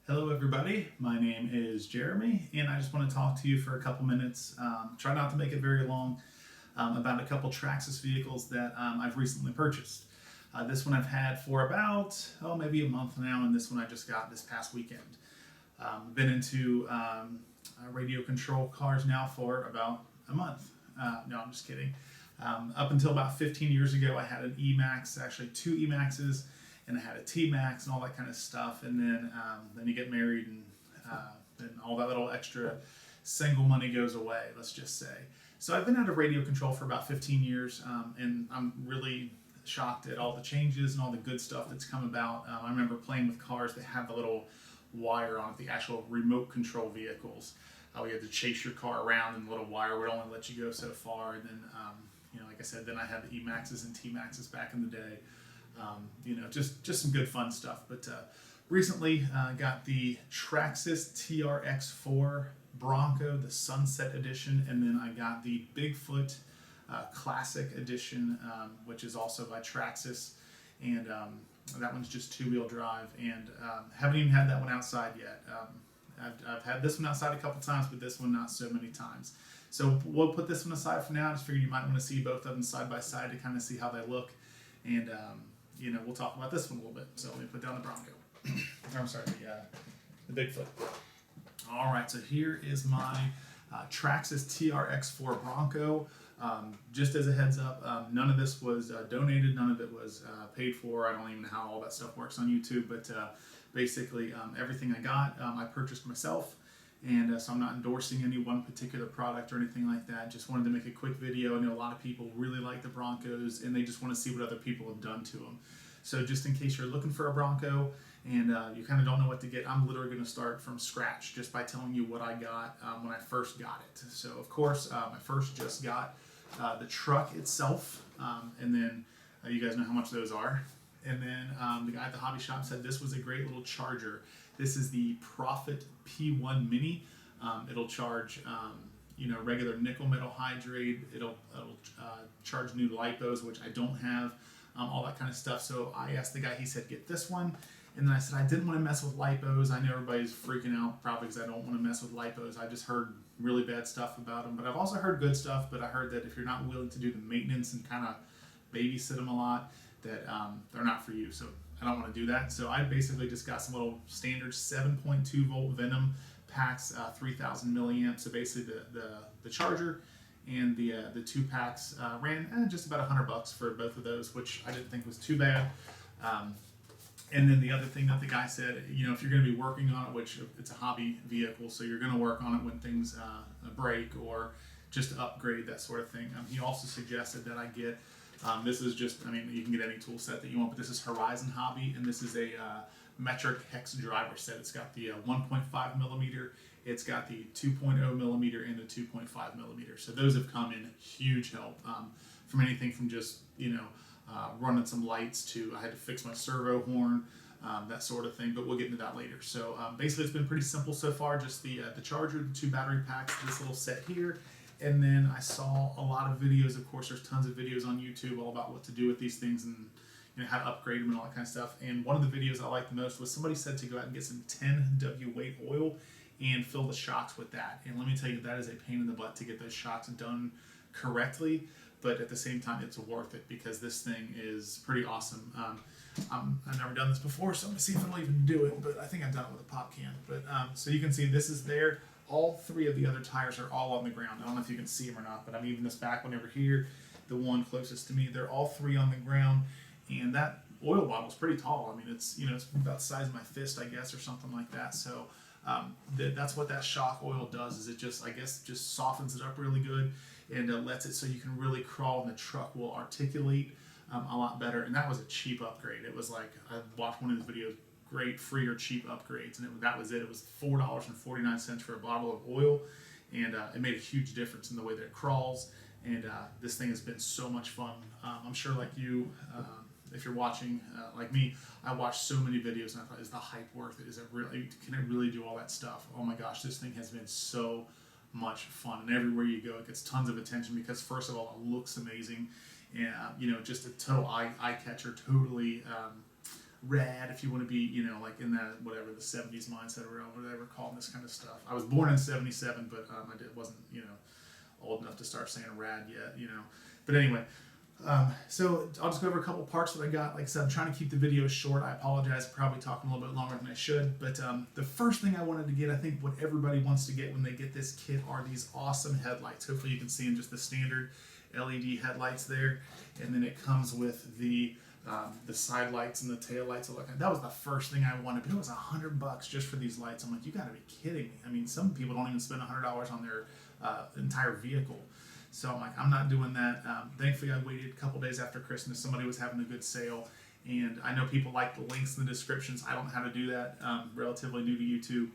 Hello everybody, my name is Jeremy and I just want to talk to you for a couple minutes, try not to make it very long, about a couple Traxxas vehicles that I've recently purchased. This one I've had for about, maybe a month now, and this one I just got this past weekend. Been into radio control cars now for about a month. No, I'm just kidding. Up until about 15 years ago, I had an E-Max, actually two E-Maxes, and I had a T-Max and all that kind of stuff. And then you get married, and then all that little extra single money goes away, let's just say. So I've been out of radio control for about 15 years, and I'm really shocked at all the changes and all the good stuff that's come about. I remember playing with cars that had the little wire on it, the actual remote control vehicles. You had to chase your car around, and the little wire would only let you go so far. And then, like I said, then I had the E-Maxes and T-Maxes back in the day. Just some good fun stuff. But recently got the Traxxas TRX-4 Bronco, the Sunset Edition, and then I got the Bigfoot Classic Edition, which is also by Traxxas, and that one's just two-wheel drive, and haven't even had that one outside yet. I've had this one outside a couple times, but this one not so many times. So we'll put this one aside for now. I just figured you might want to see both of them side by side to kind of see how they look, and we'll talk about this one a little bit. So let me put down the Bronco. I'm sorry, the Bigfoot. All right, so here is my Traxxas TRX-4 Bronco. Just as a heads up, none of this was donated, none of it was paid for. I don't even know how all that stuff works on YouTube, but basically everything I got, I purchased myself. And so I'm not endorsing any one particular product or anything like that. Just wanted to make a quick video. I know a lot of people really like the Broncos and they just want to see what other people have done to them. So just in case you're looking for a Bronco and you kind of don't know what to get, I'm literally going to start from scratch just by telling you what I got when I first got it. So of course, I first just got the truck itself, and then you guys know how much those are. And then the guy at the hobby shop said this was a great little charger. This is the Profit P1 Mini. It'll charge, regular nickel metal hydrate. It'll charge new lipos, which I don't have, all that kind of stuff. So I asked the guy, he said, get this one. And then I said, I didn't want to mess with lipos. I know everybody's freaking out probably because I don't want to mess with lipos. I just heard really bad stuff about them. But I've also heard good stuff. But I heard that if you're not willing to do the maintenance and kind of babysit them a lot, that they're not for you. So I don't want to do that. So I basically just got some little standard 7.2 volt Venom packs, 3,000 milliamps. So basically the charger and the two packs ran just about $100 for both of those, which I didn't think was too bad. And then the other thing that the guy said, if you're going to be working on it, which it's a hobby vehicle, so you're going to work on it when things break or just to upgrade, that sort of thing. He also suggested that I get, this is just, you can get any tool set that you want, but this is Horizon Hobby, and this is a metric hex driver set. It's got the 1.5 millimeter, it's got the 2.0 millimeter, and the 2.5 millimeter. So those have come in huge help from anything from just, running some lights to I had to fix my servo horn, that sort of thing, but we'll get into that later. So basically it's been pretty simple so far, just the charger, the two battery packs, this little set here. And then I saw a lot of videos. Of course, there's tons of videos on YouTube all about what to do with these things and how to upgrade them and all that kind of stuff. And one of the videos I liked the most was somebody said to go out and get some 10W weight oil and fill the shocks with that. And let me tell you, that is a pain in the butt to get those shocks done correctly. But at the same time, it's worth it because this thing is pretty awesome. I've never done this before, so I'm going to see if I'll even do it. But I think I've done it with a pop can. But so you can see this is there. All three of the other tires are all on the ground. I don't know if you can see them or not, but I'm even this back one over here, the one closest to me, they're all three on the ground. And that oil bottle is pretty tall. It's it's about the size of my fist, I guess, or something like that. So that's what that shock oil does. Is it just softens it up really good and lets it so you can really crawl and the truck will articulate a lot better. And that was a cheap upgrade. It was like I watched one of his videos. Great free or cheap upgrades, and that was it. It was $4.49 for a bottle of oil, and it made a huge difference in the way that it crawls. And this thing has been so much fun. I'm sure, like you, if you're watching, like me, I watched so many videos, and I thought, is the hype worth it? Can it really do all that stuff? Oh my gosh, this thing has been so much fun, and everywhere you go, it gets tons of attention because first of all, it looks amazing, and just a total eye catcher, totally. rad if you want to be, you know, like in that, whatever, the 70s mindset or whatever, calling this kind of stuff. I was born in 77, but wasn't, you know, old enough to start saying rad yet, you know. But anyway, so I'll just go over a couple parts that I got. Like I said, I'm trying to keep the video short. I apologize, probably talking a little bit longer than I should. But the first thing I wanted to get, I think what everybody wants to get when they get this kit are these awesome headlights. Hopefully you can see in just the standard LED headlights there. And then it comes with the side lights and the tail lights. That was the first thing I wanted, but it was $100 just for these lights. I'm like, you gotta be kidding me. I mean, some people don't even spend $100 on their entire vehicle. So I'm like, I'm not doing that. Thankfully, I waited a couple days after Christmas. Somebody was having a good sale. And I know people like the links in the descriptions. I don't know how to do that. Relatively new to YouTube.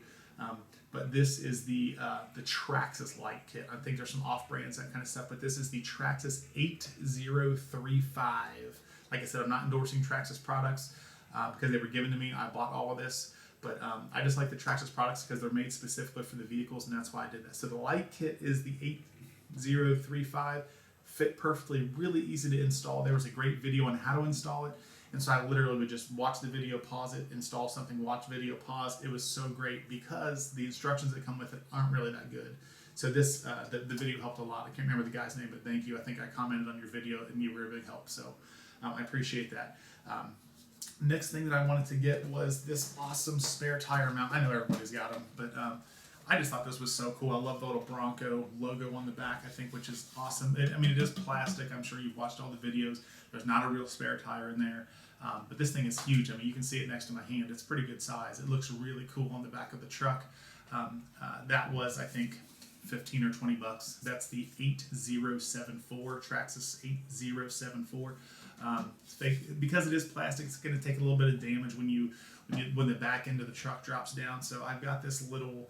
But this is the Traxxas Light Kit. I think there's some off-brands, that kind of stuff. But this is the Traxxas 8035. Like I said, I'm not endorsing Traxxas products because they were given to me. I bought all of this. But I just like the Traxxas products because they're made specifically for the vehicles, and that's why I did that. So the Light Kit is the 8035. Fit perfectly, really easy to install. There was a great video on how to install it. And so I literally would just watch the video, pause it, install something, watch video, pause. It was so great because the instructions that come with it aren't really that good. So this, the video helped a lot. I can't remember the guy's name, but thank you. I think I commented on your video and you were a big help. So I appreciate that. Next thing that I wanted to get was this awesome spare tire mount. I know everybody's got them, but I just thought this was so cool. I love the little Bronco logo on the back, I think, which is awesome. I mean, it is plastic. I'm sure you've watched all the videos. There's not a real spare tire in there. But this thing is huge. I mean, you can see it next to my hand. It's pretty good size. It looks really cool on the back of the truck. That was, I think, 15 or 20 bucks. That's the 8074, Traxxas 8074. Because it is plastic, it's going to take a little bit of damage when the back end of the truck drops down. So I've got this little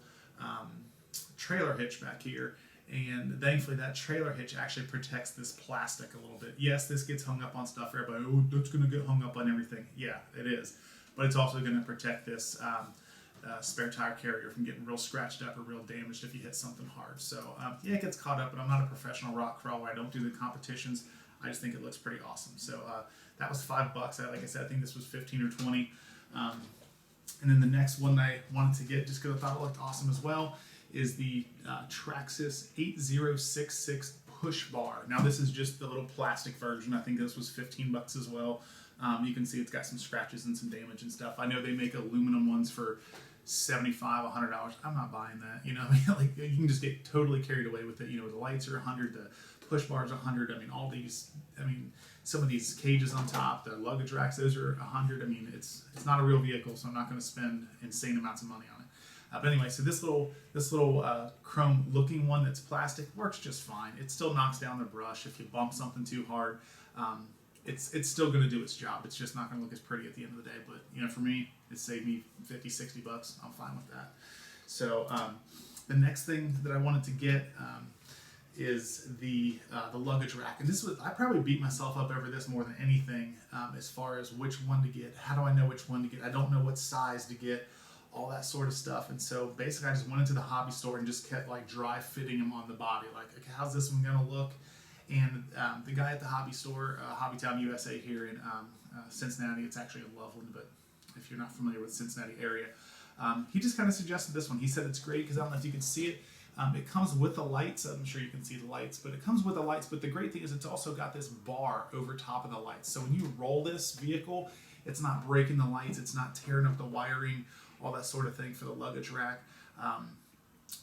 trailer hitch back here, and thankfully that trailer hitch actually protects this plastic a little bit. Yes, this gets hung up on stuff. Everybody, oh, that's going to get hung up on everything. Yeah, it is, but it's also going to protect this spare tire carrier from getting real scratched up or real damaged if you hit something hard. So yeah, it gets caught up, but I'm not a professional rock crawler. I don't do the competitions. I just think it looks pretty awesome. So that was $5. Like I said, I think this was 15 or 20. And then the next one I wanted to get, just because I thought it looked awesome as well, is the Traxxas 8066 push bar. Now this is just the little plastic version. I think this was $15 as well. You can see it's got some scratches and some damage and stuff. I know they make aluminum ones for $75, $100. I'm not buying that. You know, like you can just get totally carried away with it. You know, the lights are $100, the push bar is $100. I mean, all these. I mean, some of these cages on top, the luggage racks, those are $100. I mean, it's not a real vehicle, so I'm not going to spend insane amounts of money on it. But anyway, so this little chrome looking one that's plastic works just fine. It still knocks down the brush if you bump something too hard. It's still going to do its job. It's just not going to look as pretty at the end of the day. But you know, for me, it saved me $50, $60. I'm fine with that. So the next thing that I wanted to get is the luggage rack, and this was, I probably beat myself up over this more than anything as far as which one to get. How do I know which one to get? I don't know what size to get, all that sort of stuff. And so basically I just went into the hobby store and just kept like dry fitting them on the body, like, okay, how's this one gonna look? And the guy at the hobby store, Hobbytown USA here in Cincinnati, it's actually in Loveland, but if you're not familiar with the Cincinnati area, he just kind of suggested this one. He said it's great because I don't know if you can see it. It comes with the lights. I'm sure you can see the lights, but it comes with the lights. But the great thing is it's also got this bar over top of the lights. So when you roll this vehicle, it's not breaking the lights. It's not tearing up the wiring, all that sort of thing for the luggage rack.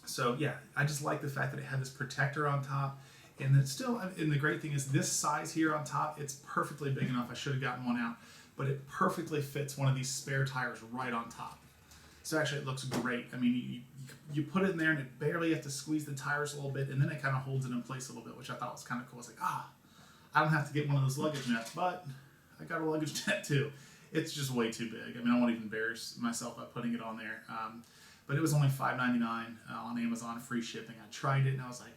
So yeah, I just like the fact that it had this protector on top. And then still, and the great thing is this size here on top, it's perfectly big enough. I should have gotten one out, but it perfectly fits one of these spare tires right on top. So actually it looks great. I mean, you put it in there and it barely have to squeeze the tires a little bit, and then it kind of holds it in place a little bit, which I thought was kind of cool. It's like, I don't have to get one of those luggage nets, but I got a luggage net too. It's just way too big. I mean, I won't even embarrass myself by putting it on there. But it was only $5.99 on Amazon, free shipping. I tried it and I was like,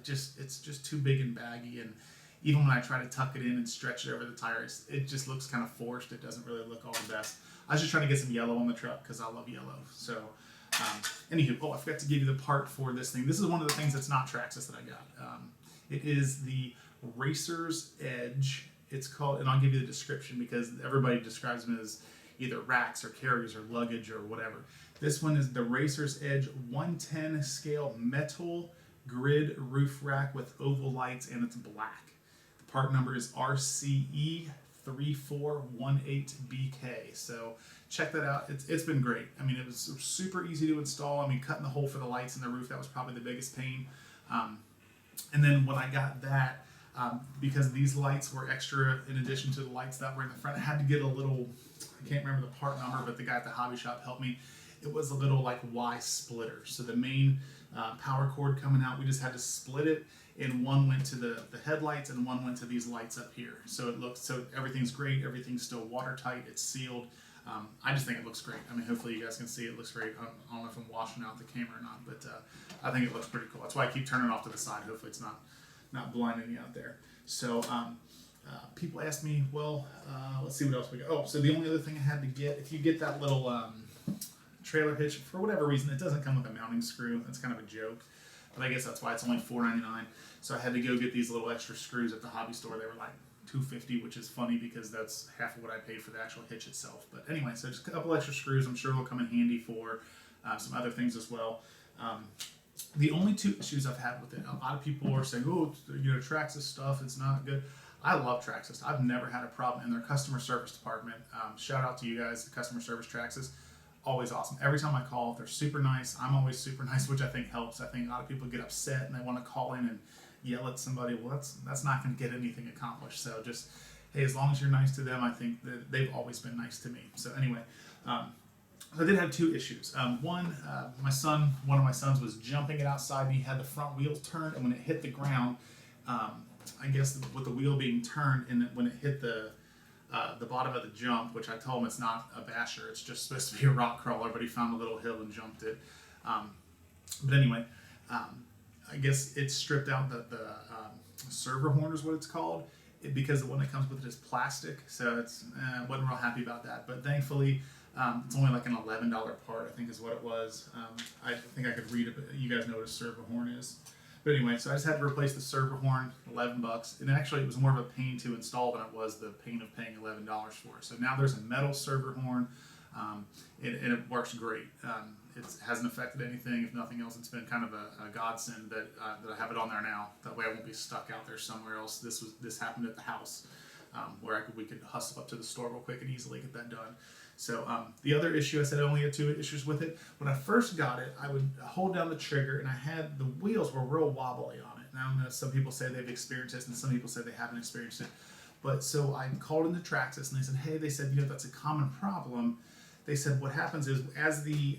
it's just too big and baggy. And even when I try to tuck it in and stretch it over the tires, it just looks kind of forced. It doesn't really look all the best. I was just trying to get some yellow on the truck because I love yellow. So, anywho, I forgot to give you the part for this thing. This is one of the things that's not Traxxas that I got. It is the Racer's Edge. It's called, and I'll give you the description because everybody describes them as either racks or carriers or luggage or whatever. This one is the Racer's Edge 110 scale metal grid roof rack with oval lights, and it's black. The part number is RCE 3418BK. So check that out. It's been great. I mean, it was super easy to install. I mean, cutting the hole for the lights in the roof, that was probably the biggest pain. And then when I got that, because these lights were extra in addition to the lights that were in the front, I had to get a little, I can't remember the part number, but the guy at the hobby shop helped me. It was a little like Y splitter. So the main power cord coming out, we just had to split it, and one went to the headlights and one went to these lights up here. So it looks, so everything's great, everything's still watertight, it's sealed. I just think it looks great. I mean, hopefully you guys can see it looks great. I don't know if I'm washing out the camera or not, but I think it looks pretty cool. That's why I keep turning it off to the side. Hopefully it's not blinding you out there. So people ask me, well, let's see what else we got. Oh, so the only other thing I had to get, if you get that little trailer hitch, for whatever reason, it doesn't come with a mounting screw. That's kind of a joke, but I guess that's why it's only $4.99. So I had to go get these little extra screws at the hobby store. They were like $2.50, which is funny because that's half of what I paid for the actual hitch itself. But anyway, so just a couple extra screws. I'm sure they'll come in handy for some other things as well. The only two issues I've had with it, a lot of people are saying, oh, you know, Traxxas stuff, it's not good. I love Traxxas. I've never had a problem in their customer service department. Shout out to you guys, the customer service Traxxas. Always awesome. Every time I call, they're super nice. I'm always super nice, which I think helps. I think a lot of people get upset and they want to call in and yell at somebody. Well, that's not going to get anything accomplished. So just, hey, as long as you're nice to them, I think that they've always been nice to me. So anyway, I did have two issues. One of my sons was jumping it outside, and he had the front wheels turned, and when it hit the ground, I guess with the wheel being turned, and when it hit the bottom of the jump, which I told him it's not a basher, it's just supposed to be a rock crawler, but he found a little hill and jumped it. But anyway, I guess it stripped out the server horn is what it's called, because the one that comes with it is plastic, so it's wasn't real happy about that. But thankfully, it's only like an $11 part, I think is what it was. I think I could read it, but you guys know what a server horn is. But anyway, so I just had to replace the server horn, $11. And actually, it was more of a pain to install than it was the pain of paying $11 for it. So now there's a metal server horn, and it works great. It hasn't affected anything. If nothing else, it's been kind of a godsend that I have it on there now. That way I won't be stuck out there somewhere else. This happened at the house, where we could hustle up to the store real quick and easily get that done. So the other issue, I said I only had two issues with it. When I first got it, I would hold down the trigger, and the wheels were real wobbly on it. And I don't know, some people say they've experienced this, and some people say they haven't experienced it. But so I called into Traxxas, and they said, hey, that's a common problem. They said what happens is as the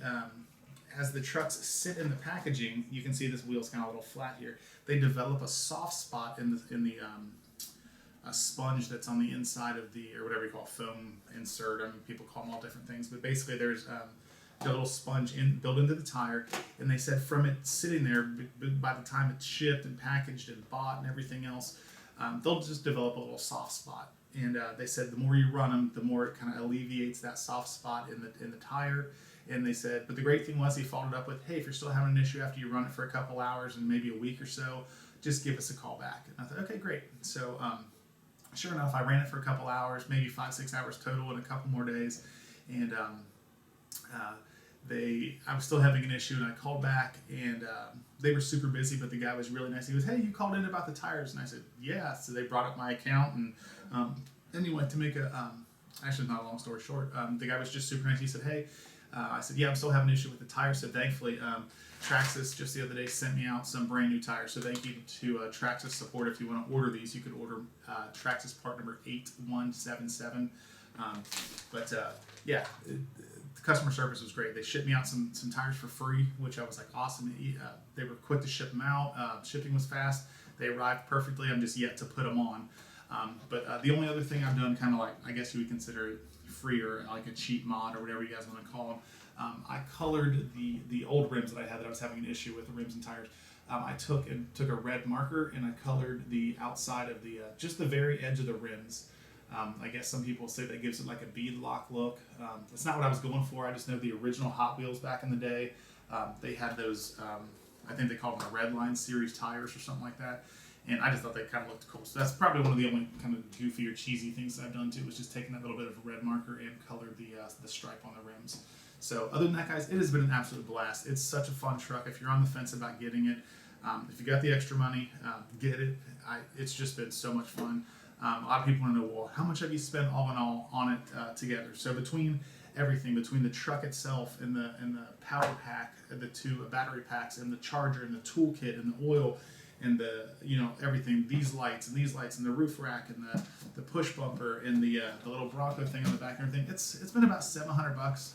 trucks sit in the packaging, you can see this wheel's kind of a little flat here. They develop a soft spot in the a sponge that's on the inside of or whatever you call foam insert. I mean, people call them all different things, but basically there's a little sponge built into the tire, and they said from it sitting there, by the time it's shipped and packaged and bought and everything else, they'll just develop a little soft spot. And they said the more you run them, the more it kind of alleviates that soft spot in the tire. And they said, but the great thing was he followed up with, hey, if you're still having an issue after you run it for a couple hours and maybe a week or so, just give us a call back. And I thought, okay, great. So sure enough, I ran it for a couple hours, maybe 5-6 hours total in a couple more days. And I was still having an issue, and I called back, and they were super busy, but the guy was really nice. He goes, hey, you called in about the tires? And I said, yeah. So they brought up my account, and anyway, to make actually not a long story short, the guy was just super nice. He said, hey, I said, yeah, I'm still having an issue with the tires. So thankfully, Traxxas just the other day sent me out some brand new tires. So thank you to Traxxas support. If you want to order these, you could order Traxxas part number 8177. Yeah, the customer service was great. They shipped me out some tires for free, which I was like, awesome. They were quick to ship them out. Shipping was fast. They arrived perfectly. I'm just yet to put them on. But the only other thing I've done, kind of like, I guess you would consider it free or like a cheap mod or whatever you guys want to call them. I colored the old rims that I had that I was having an issue with, the rims and tires. I took a red marker and I colored the outside of just the very edge of the rims. I guess some people say that gives it like a bead lock look. That's not what I was going for. I just know the original Hot Wheels back in the day, they had those, I think they called them the Red Line series tires or something like that. And I just thought they kind of looked cool. So that's probably one of the only kind of goofy or cheesy things I've done too, was just taking that little bit of a red marker and colored the stripe on the rims. So other than that, guys, it has been an absolute blast. It's such a fun truck. If you're on the fence about getting it, if you got the extra money, get it. It's just been so much fun. A lot of people want to know, well, how much have you spent all in all on it together? So between everything, between the truck itself and the power pack, the two battery packs, and the charger and the toolkit and the oil and the everything, these lights and the roof rack and the push bumper and the little Bronco thing on the back and everything, it's been about $700.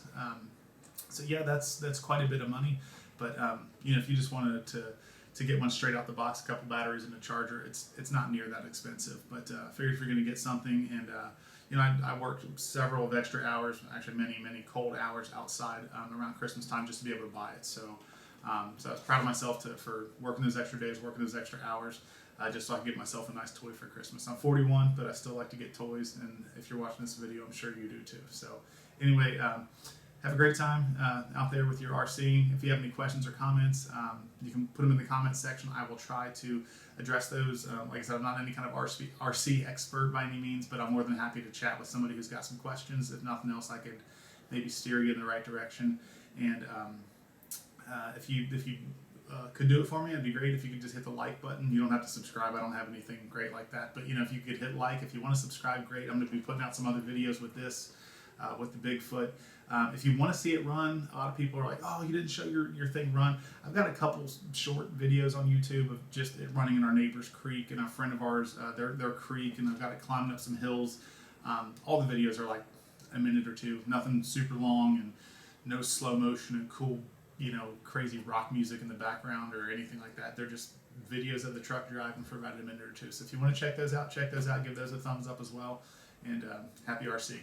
So yeah, that's quite a bit of money. But if you just wanted to get one straight out the box, a couple batteries and a charger, it's not near that expensive. But I figured if you're going to get something, and I worked several of extra hours, actually many cold hours outside around Christmas time just to be able to buy it. So I was proud of myself for working those extra days, working those extra hours, just so I can get myself a nice toy for Christmas. I'm 41, but I still like to get toys, and if you're watching this video, I'm sure you do too. So anyway, have a great time out there with your RC. If you have any questions or comments, you can put them in the comments section. I will try to address those. Like I said, I'm not any kind of RC expert by any means, but I'm more than happy to chat with somebody who's got some questions. If nothing else, I could maybe steer you in the right direction. And if you could do it for me, it'd be great if you could just hit the like button. You don't have to subscribe. I don't have anything great like that. But if you could hit like, if you want to subscribe, great. I'm going to be putting out some other videos with this, with the Bigfoot. If you want to see it run, a lot of people are like, oh, you didn't show your thing run. I've got a couple short videos on YouTube of just it running in our neighbor's creek and a friend of ours, their creek, and I've got it climbing up some hills. All the videos are like a minute or two, nothing super long, and no slow motion and cool, crazy rock music in the background or anything like that. They're just videos of the truck driving for about a minute or two. So if you want to check those out, give those a thumbs up as well. And happy RC.